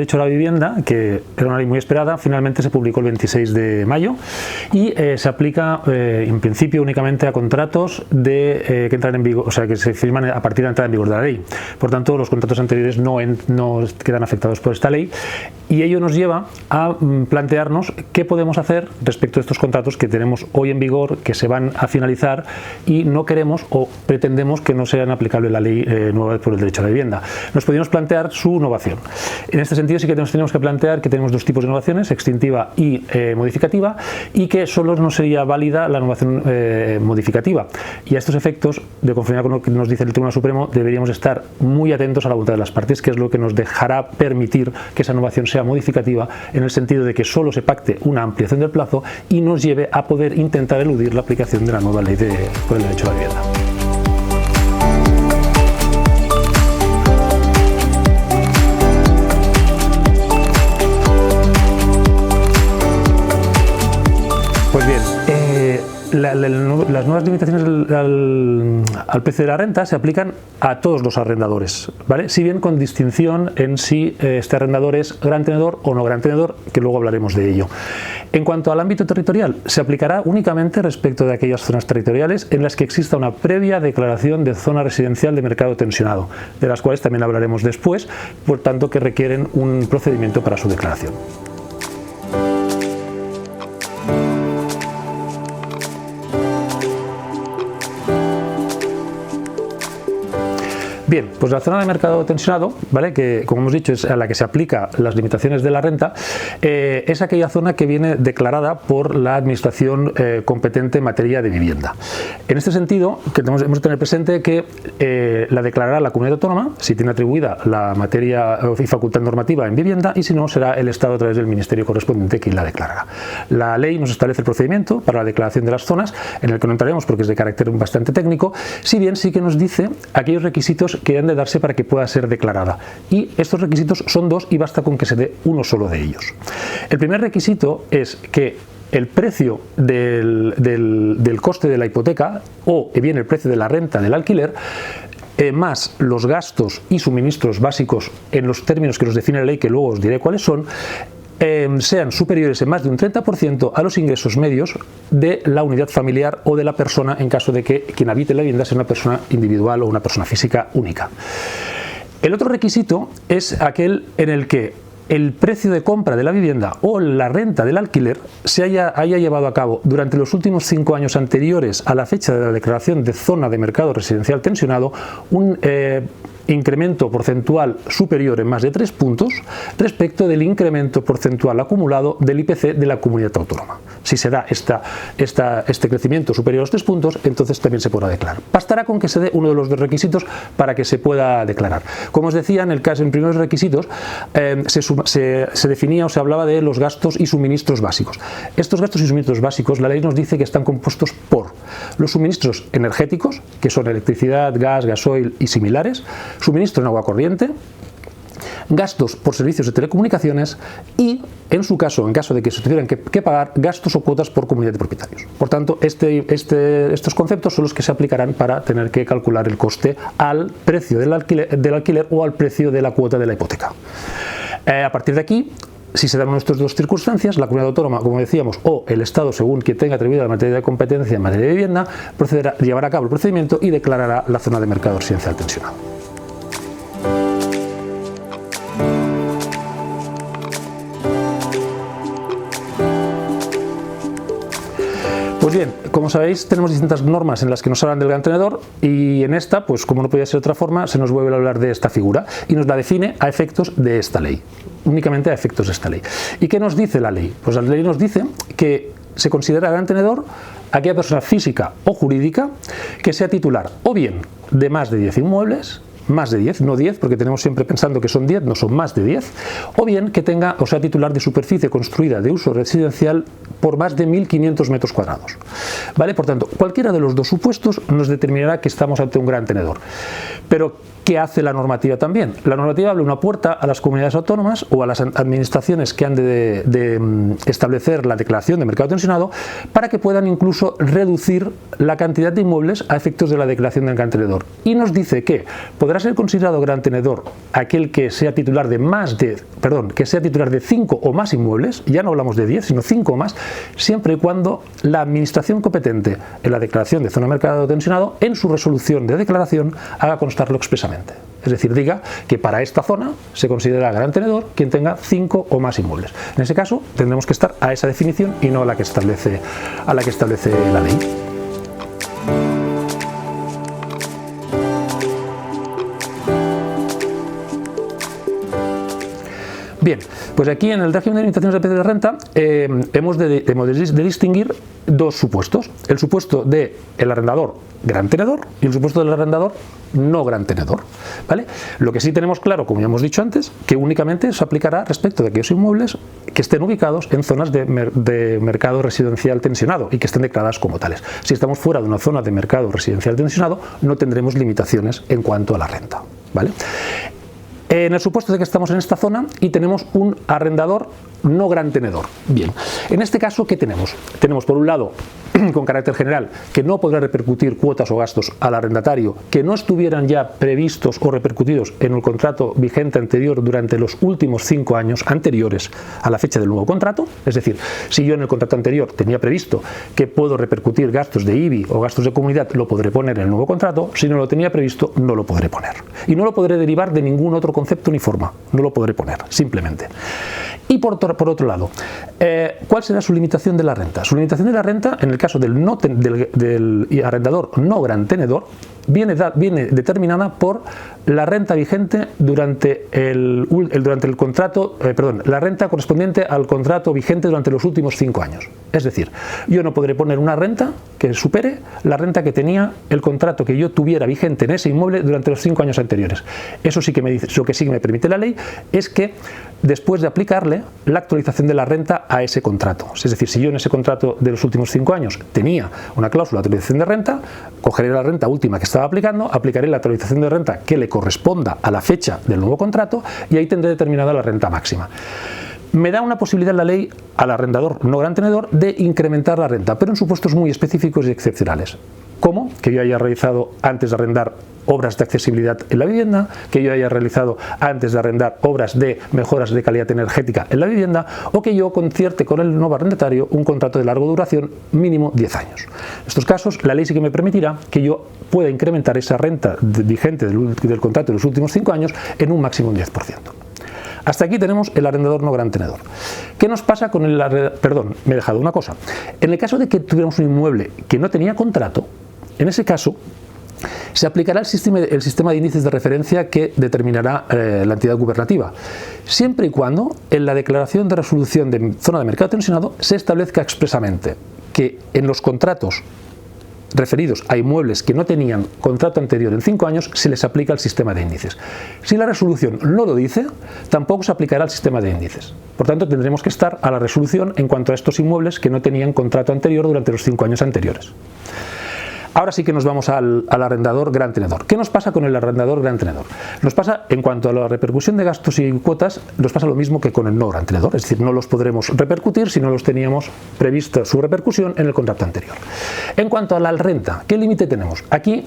derecho a la vivienda, que era una ley muy esperada, finalmente se publicó el 26 de mayo y se aplica en principio únicamente a contratos que entran en vigor, o sea, que se firman a partir de la entrada en vigor de la ley. Por tanto, los contratos anteriores no quedan afectados por esta ley, y ello nos lleva a plantearnos qué podemos hacer respecto a estos contratos que tenemos hoy en vigor, que se van a finalizar y no queremos o pretendemos que no sean aplicables la ley nueva por el derecho a la vivienda. Nos podríamos plantear su innovación. En este sentido sí que nos tenemos que plantear que tenemos dos tipos de innovaciones, extintiva y modificativa, y que solo no sería válida la innovación modificativa. Y a estos efectos, de conformidad con lo que nos dice el Tribunal Supremo, deberíamos estar muy atentos a la voluntad de las partes, que es lo que nos dejará permitir que esa innovación sea modificativa, en el sentido de que solo se pacte una ampliación del plazo y nos lleve a poder intentar eludir la aplicación de la nueva ley por el derecho a la vivienda. Pues bien, las nuevas limitaciones al precio de la renta se aplican a todos los arrendadores, ¿vale? Si bien con distinción en si este arrendador es gran tenedor o no gran tenedor, que luego hablaremos de ello. En cuanto al ámbito territorial, se aplicará únicamente respecto de aquellas zonas territoriales en las que exista una previa declaración de zona residencial de mercado tensionado, de las cuales también hablaremos después, por tanto que requieren un procedimiento para su declaración. Bien, pues la zona de mercado tensionado, ¿vale?, que como hemos dicho es a la que se aplica las limitaciones de la renta, es aquella zona que viene declarada por la administración competente en materia de vivienda. En este sentido, que hemos de tener presente que la declarará la comunidad autónoma si tiene atribuida la materia y facultad normativa en vivienda, y si no, será el Estado a través del ministerio correspondiente quien la declarará. La ley nos establece el procedimiento para la declaración de las zonas, en el que no entraremos porque es de carácter bastante técnico, si bien sí que nos dice aquellos requisitos que han de darse para que pueda ser declarada, y estos requisitos son dos y basta con que se dé uno solo de ellos. El primer requisito es que el precio del coste de la hipoteca o bien el precio de la renta del alquiler más los gastos y suministros básicos en los términos que nos define la ley, que luego os diré cuáles son, sean superiores en más de un 30% a los ingresos medios de la unidad familiar o de la persona, en caso de que quien habite la vivienda sea una persona individual o una persona física única. El otro requisito es aquel en el que el precio de compra de la vivienda o la renta del alquiler se haya llevado a cabo durante los últimos 5 años anteriores a la fecha de la declaración de zona de mercado residencial tensionado un incremento porcentual superior en más de 3 puntos respecto del incremento porcentual acumulado del IPC de la comunidad autónoma. Si se da este crecimiento superior a los 3 puntos, entonces también se podrá declarar. Bastará con que se dé uno de los dos requisitos para que se pueda declarar. Como os decía, en primeros requisitos se definía o se hablaba de los gastos y suministros básicos. Estos gastos y suministros básicos, la ley nos dice que están compuestos por los suministros energéticos, que son electricidad, gas, gasoil y similares, suministro en agua corriente, gastos por servicios de telecomunicaciones y, en su caso, en caso de que se tuvieran que pagar, gastos o cuotas por comunidad de propietarios. Por tanto, estos conceptos son los que se aplicarán para tener que calcular el coste al precio del alquiler o al precio de la cuota de la hipoteca. A partir de aquí, si se dan nuestras dos circunstancias, la comunidad autónoma, como decíamos, o el Estado, según quien tenga atribuida la materia de competencia en materia de vivienda, llevará a cabo el procedimiento y declarará la zona de mercado residencial tensionado. Pues bien, como sabéis, tenemos distintas normas en las que nos hablan del gran tenedor, y en esta, pues como no podía ser de otra forma, se nos vuelve a hablar de esta figura y nos la define a efectos de esta ley, únicamente a efectos de esta ley. ¿Y qué nos dice la ley? Pues la ley nos dice que se considera gran tenedor aquella persona física o jurídica que sea titular o bien de más de 10 inmuebles, más de 10, no 10, porque tenemos siempre pensando que son 10, no, son más de 10, o bien que tenga o sea titular de superficie construida de uso residencial por más de 1.500 metros cuadrados. ¿Vale? Por tanto, cualquiera de los dos supuestos nos determinará que estamos ante un gran tenedor. Pero, ¿qué hace la normativa también? La normativa abre una puerta a las comunidades autónomas o a las administraciones que han de establecer la declaración de mercado tensionado para que puedan incluso reducir la cantidad de inmuebles a efectos de la declaración del gran tenedor. Y nos dice que podrá podrá ser considerado gran tenedor aquel que sea titular de que sea titular de 5 o más inmuebles, ya no hablamos de 10, sino 5 o más, siempre y cuando la administración competente en la declaración de zona de mercado tensionado, en su resolución de declaración, haga constarlo expresamente. Es decir, diga que para esta zona se considera gran tenedor quien tenga 5 o más inmuebles. En ese caso tendremos que estar a esa definición y no a la que establece la ley. Bien, pues aquí en el régimen de limitaciones de precio de renta hemos de distinguir dos supuestos: el supuesto del arrendador gran tenedor y el supuesto del arrendador no gran tenedor, ¿vale? Lo que sí tenemos claro, como ya hemos dicho antes, que únicamente se aplicará respecto de aquellos inmuebles que estén ubicados en zonas de mercado residencial tensionado y que estén declaradas como tales. Si estamos fuera de una zona de mercado residencial tensionado, no tendremos limitaciones en cuanto a la renta, ¿vale? En el supuesto de que estamos en esta zona y tenemos un arrendador no gran tenedor. Bien, en este caso, ¿qué tenemos? Tenemos por un lado, con carácter general, que no podrá repercutir cuotas o gastos al arrendatario que no estuvieran ya previstos o repercutidos en el contrato vigente anterior durante los últimos 5 años anteriores a la fecha del nuevo contrato. Es decir, si yo en el contrato anterior tenía previsto que puedo repercutir gastos de IBI o gastos de comunidad, lo podré poner en el nuevo contrato. Si no lo tenía previsto, no lo podré poner. Y no lo podré derivar de ningún otro concepto ni forma. No lo podré poner, simplemente. Y por otro lado, ¿cuál será su limitación de la renta? Su limitación de la renta, en el caso del arrendador no gran tenedor, viene determinada por la renta vigente durante el contrato, la renta correspondiente al contrato vigente durante los últimos 5 años. Es decir, yo no podré poner una renta que supere la renta que tenía el contrato que yo tuviera vigente en ese inmueble durante los 5 años anteriores. Eso sí que me dice, lo que sí que me permite la ley es que después de aplicarle la actualización de la renta a ese contrato. Es decir, si yo en ese contrato de los últimos 5 años tenía una cláusula de actualización de renta, cogeré la renta última que estaba aplicando, aplicaré la actualización de renta que le corresponda a la fecha del nuevo contrato y ahí tendré determinada la renta máxima. Me da una posibilidad la ley al arrendador no gran tenedor de incrementar la renta, pero en supuestos muy específicos y excepcionales. ¿Cómo? Que yo haya realizado antes de arrendar obras de accesibilidad en la vivienda, que yo haya realizado antes de arrendar obras de mejoras de calidad energética en la vivienda, o que yo concierte con el nuevo arrendatario un contrato de larga duración, mínimo 10 años. En estos casos, la ley sí que me permitirá que yo pueda incrementar esa renta vigente del contrato de los últimos 5 años en un máximo de 10%. Hasta aquí tenemos el arrendador no gran tenedor. ¿Qué nos pasa con el arrendador? Perdón, me he dejado una cosa. En el caso de que tuviéramos un inmueble que no tenía contrato, en ese caso se aplicará el sistema de índices de referencia que determinará la entidad gubernativa, siempre y cuando en la declaración de resolución de zona de mercado tensionado se establezca expresamente que en los contratos referidos a inmuebles que no tenían contrato anterior en 5 años se les aplica el sistema de índices. Si la resolución no lo dice, tampoco se aplicará el sistema de índices. Por tanto, tendremos que estar a la resolución en cuanto a estos inmuebles que no tenían contrato anterior durante los 5 años anteriores. Ahora sí que nos vamos al arrendador gran tenedor. ¿Qué nos pasa con el arrendador gran tenedor? Nos pasa, en cuanto a la repercusión de gastos y cuotas, nos pasa lo mismo que con el no gran tenedor, es decir, no los podremos repercutir si no los teníamos prevista su repercusión en el contrato anterior. En cuanto a la renta, ¿qué límite tenemos? Aquí,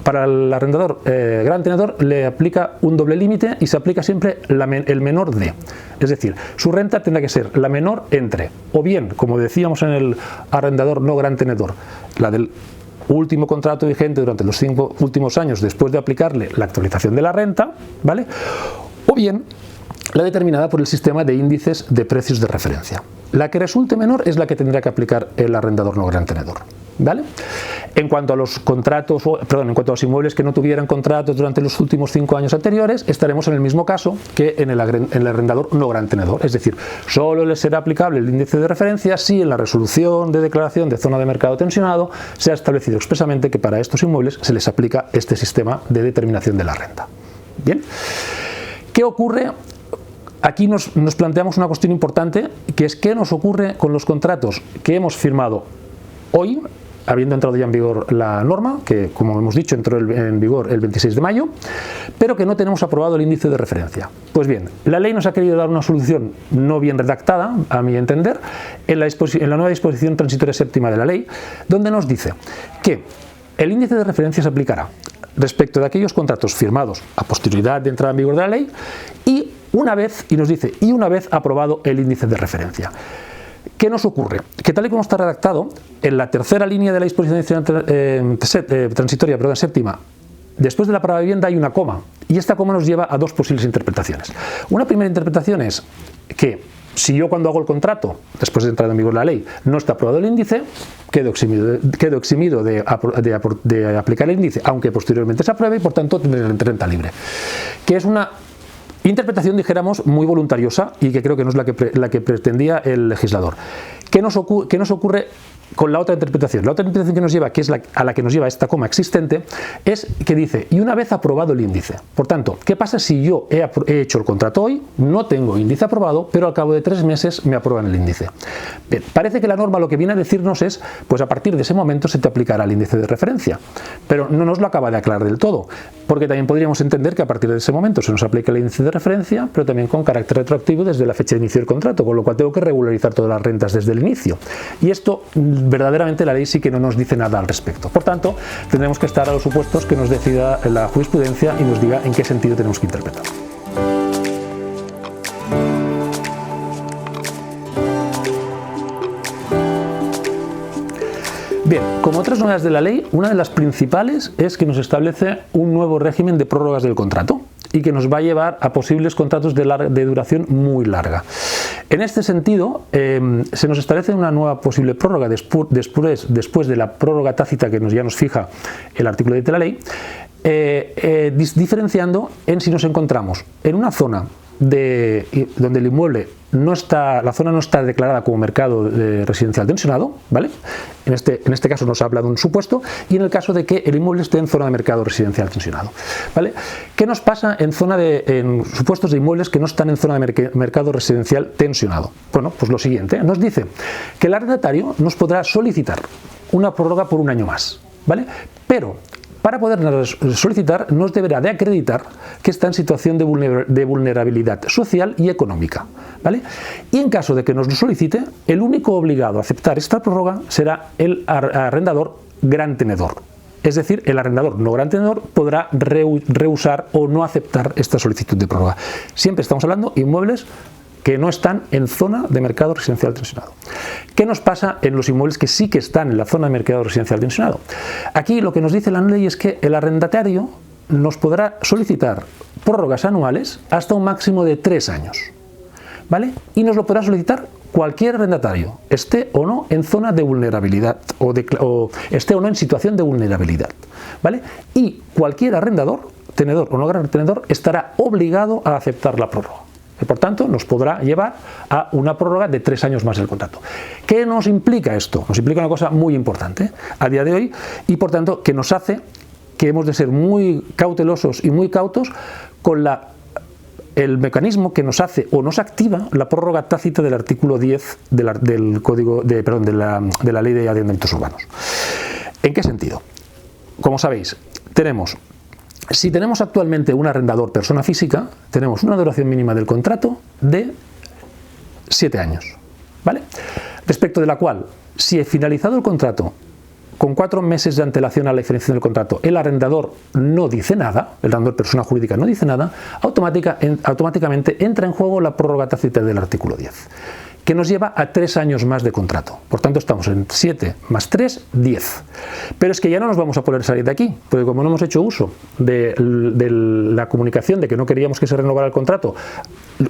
para el arrendador gran tenedor le aplica un doble límite y se aplica siempre el menor de. Es decir, su renta tendrá que ser la menor entre, o bien, como decíamos en el arrendador no gran tenedor, la del último contrato vigente durante los 5 últimos años después de aplicarle la actualización de la renta, ¿vale? O bien la determinada por el sistema de índices de precios de referencia. La que resulte menor es la que tendrá que aplicar el arrendador no gran tenedor, ¿vale? En cuanto a los contratos, en cuanto a los inmuebles que no tuvieran contratos durante los últimos 5 años anteriores, estaremos en el mismo caso que en el arrendador no gran tenedor, es decir, solo les será aplicable el índice de referencia si en la resolución de declaración de zona de mercado tensionado se ha establecido expresamente que para estos inmuebles se les aplica este sistema de determinación de la renta. Bien, ¿qué ocurre? Aquí nos planteamos una cuestión importante, que es qué nos ocurre con los contratos que hemos firmado hoy, habiendo entrado ya en vigor la norma, que como hemos dicho entró en vigor el 26 de mayo, pero que no tenemos aprobado el índice de referencia. Pues bien, la ley nos ha querido dar una solución no bien redactada, a mi entender, en la nueva disposición transitoria séptima de la ley, donde nos dice que el índice de referencia se aplicará respecto de aquellos contratos firmados a posterioridad de entrada en vigor de la ley y una vez aprobado el índice de referencia. ¿Qué nos ocurre? Que tal y como está redactado, en la tercera línea de la disposición transitoria séptima, después de la palabra vivienda hay una coma, y esta coma nos lleva a dos posibles interpretaciones. Una primera interpretación es que si yo cuando hago el contrato, después de entrar en vigor la ley, no está aprobado el índice, quedo eximido de aplicar el índice, aunque posteriormente se apruebe, y por tanto tendré renta libre. Que es una interpretación, dijéramos, muy voluntariosa y que creo que no es la que pretendía el legislador. ¿Qué nos ocurre con la otra interpretación? La otra interpretación que nos lleva, que es a la que nos lleva esta coma existente, es que dice, y una vez aprobado el índice. Por tanto, ¿qué pasa si yo he hecho el contrato hoy, no tengo índice aprobado, pero al cabo de 3 meses me aprueban el índice? Bien, parece que la norma lo que viene a decirnos es, pues a partir de ese momento se te aplicará el índice de referencia, pero no nos lo acaba de aclarar del todo, porque también podríamos entender que a partir de ese momento se nos aplica el índice de referencia, pero también con carácter retroactivo desde la fecha de inicio del contrato, con lo cual tengo que regularizar todas las rentas desde el inicio. Y esto verdaderamente la ley sí que no nos dice nada al respecto. Por tanto, tendremos que estar a los supuestos que nos decida la jurisprudencia y nos diga en qué sentido tenemos que interpretar. Bien, como otras novedades de la ley, una de las principales es que nos establece un nuevo régimen de prórrogas del contrato y que nos va a llevar a posibles contratos de duración muy larga. En este sentido, se nos establece una nueva posible prórroga después de la prórroga tácita que ya nos fija el artículo 10 de la ley, diferenciando en si nos encontramos en una zona donde el inmueble la zona no está declarada como mercado residencial tensionado, ¿vale? En este caso nos habla de un supuesto, y en el caso de que el inmueble esté en zona de mercado residencial tensionado, ¿vale? ¿Qué nos pasa en supuestos de inmuebles que no están en zona de mercado residencial tensionado? Bueno, pues lo siguiente, nos dice que el arrendatario nos podrá solicitar una prórroga por 1 año más, ¿vale? Pero para poder solicitar nos deberá de acreditar que está en situación de vulnerabilidad social y económica, ¿vale? Y en caso de que nos lo solicite, el único obligado a aceptar esta prórroga será el arrendador gran tenedor. Es decir, el arrendador no gran tenedor podrá rehusar o no aceptar esta solicitud de prórroga. Siempre estamos hablando de inmuebles que no están en zona de mercado residencial tensionado. ¿Qué nos pasa en los inmuebles que sí que están en la zona de mercado residencial tensionado? Aquí lo que nos dice la ley es que el arrendatario nos podrá solicitar prórrogas anuales hasta un máximo de 3 años, ¿vale? Y nos lo podrá solicitar cualquier arrendatario, esté o no en zona de vulnerabilidad o esté o no en situación de vulnerabilidad, ¿vale? Y cualquier arrendador, tenedor o no gran tenedor, estará obligado a aceptar la prórroga. Y por tanto, nos podrá llevar a una prórroga de 3 años más del contrato. ¿Qué nos implica esto? Nos implica una cosa muy importante a día de hoy, y por tanto que nos hace que hemos de ser muy cautelosos y muy cautos con el mecanismo que nos hace o nos activa la prórroga tácita del artículo 10 de la Ley de Arrendamientos Urbanos. ¿En qué sentido? Como sabéis, si tenemos actualmente un arrendador persona física, tenemos una duración mínima del contrato de 7 años, ¿vale? Respecto de la cual, si he finalizado el contrato con 4 meses de antelación a la finalización del contrato, el arrendador no dice nada, el arrendador persona jurídica no dice nada, automáticamente entra en juego la prórroga tácita del artículo 10. Que nos lleva a 3 años más de contrato. Por tanto, estamos en 7 más 3, 10. Pero es que ya no nos vamos a poder salir de aquí, porque como no hemos hecho uso de la comunicación de que no queríamos que se renovara el contrato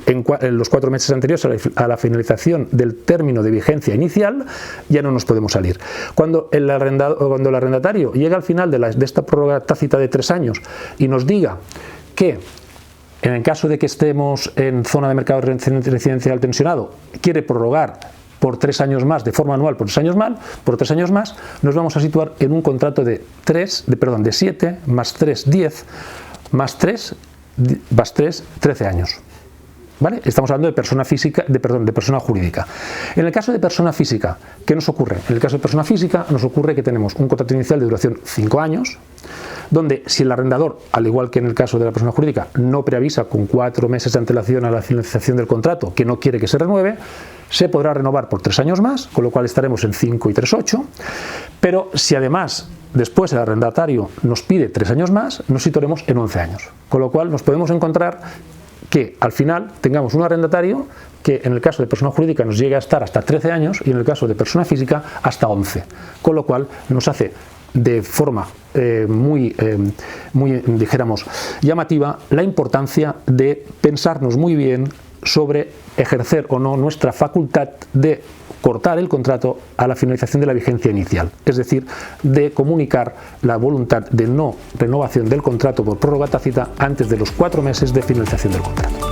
en los 4 meses anteriores a la finalización del término de vigencia inicial, ya no nos podemos salir. Cuando el arrendatario llega al final de esta prórroga tácita de 3 años y nos diga que en el caso de que estemos en zona de mercado residencial tensionado, quiere prorrogar por 3 años más, de forma anual por 3 años más, nos vamos a situar en un contrato de 7 más 3, 10, más 3, 13 años. ¿Vale? Estamos hablando de persona física, de persona jurídica. En el caso de persona física, ¿qué nos ocurre? En el caso de persona física nos ocurre que tenemos un contrato inicial de duración 5 años, donde si el arrendador, al igual que en el caso de la persona jurídica, no preavisa con 4 meses de antelación a la finalización del contrato que no quiere que se renueve, se podrá renovar por 3 años más, con lo cual estaremos en 5 y 3, 8, pero si además Después el arrendatario nos pide 3 años más, nos situaremos en 11 años. Con lo cual nos podemos encontrar que al final tengamos un arrendatario que en el caso de persona jurídica nos llegue a estar hasta 13 años y en el caso de persona física hasta 11. Con lo cual nos hace de forma muy, dijéramos, llamativa la importancia de pensarnos muy bien sobre ejercer o no nuestra facultad de cortar el contrato a la finalización de la vigencia inicial, es decir, de comunicar la voluntad de no renovación del contrato por prórroga tácita antes de los 4 meses de finalización del contrato.